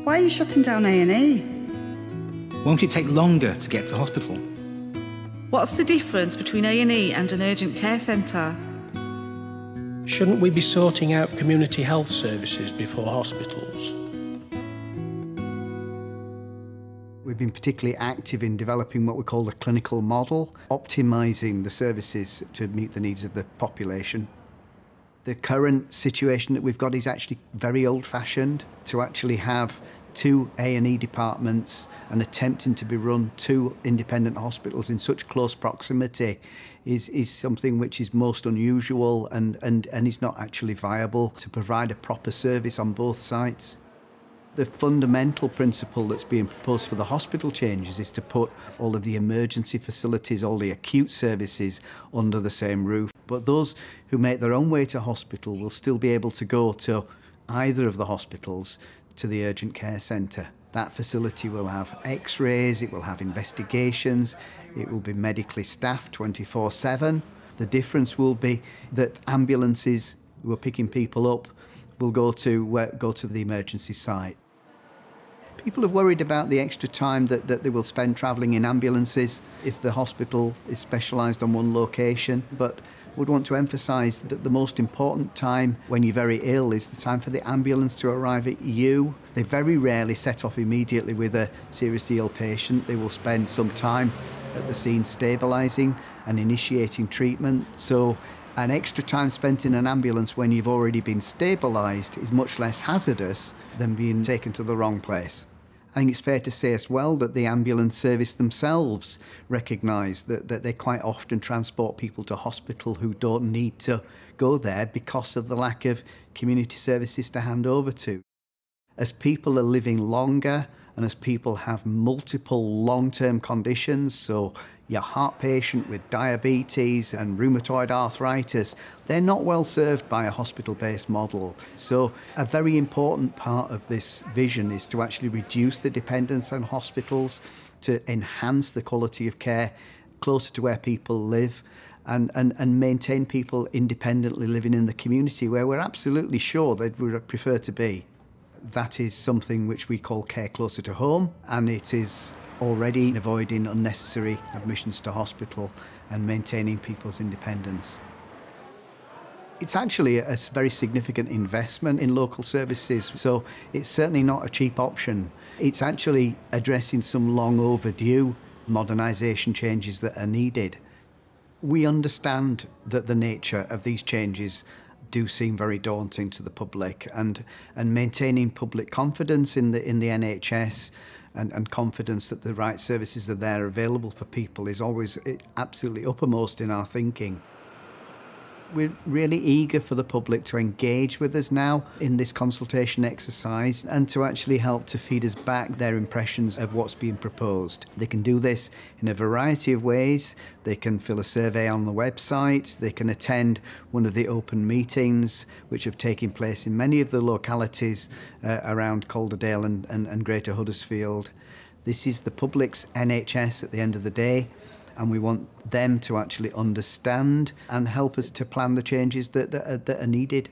Why are you shutting down A&E? Won't it take longer to get to hospital? What's the difference between A&E and an urgent care centre? Shouldn't we be sorting out community health services before hospitals? We've been particularly active in developing what we call the clinical model, optimising the services to meet the needs of the population. The current situation that we've got is actually very old-fashioned. To actually have 2 A&E departments and attempting to be run 2 independent hospitals in such close proximity is something which is most unusual and is not actually viable to provide a proper service on both sites. The fundamental principle that's being proposed for the hospital changes is to put all of the emergency facilities, all the acute services under the same roof. But those who make their own way to hospital will still be able to go to either of the hospitals to the urgent care centre. That facility will have x-rays, it will have investigations, it will be medically staffed 24/7. The difference will be that ambulances who are picking people up will go to the emergency site. People have worried about the extra time that they will spend travelling in ambulances if the hospital is specialised on one location, but would want to emphasise that the most important time when you're very ill is the time for the ambulance to arrive at you. They very rarely set off immediately with a seriously ill patient. They will spend some time at the scene stabilising and initiating treatment. So an extra time spent in an ambulance when you've already been stabilised is much less hazardous than being taken to the wrong place. I think it's fair to say as well that the ambulance service themselves recognise that they quite often transport people to hospital who don't need to go there because of the lack of community services to hand over to. As people are living longer and as people have multiple long-term conditions, so your heart patient with diabetes and rheumatoid arthritis, they're not well served by a hospital-based model. So a very important part of this vision is to actually reduce the dependence on hospitals, to enhance the quality of care closer to where people live, and maintain people independently living in the community where we're absolutely sure they would prefer to be. That is something which we call care closer to home, and it is already avoiding unnecessary admissions to hospital and maintaining people's independence. It's actually a very significant investment in local services, so it's certainly not a cheap option. It's actually addressing some long overdue modernisation changes that are needed. We understand that the nature of these changes do seem very daunting to the public, and maintaining public confidence in the NHS and confidence that the right services are there available for people is always absolutely uppermost in our thinking. We're really eager for the public to engage with us now in this consultation exercise and to actually help to feed us back their impressions of what's being proposed. They can do this in a variety of ways. They can fill a survey on the website, they can attend one of the open meetings which have taken place in many of the localities around Calderdale and Greater Huddersfield. This is the public's NHS at the end of the day, and we want them to actually understand and help us to plan the changes that are needed.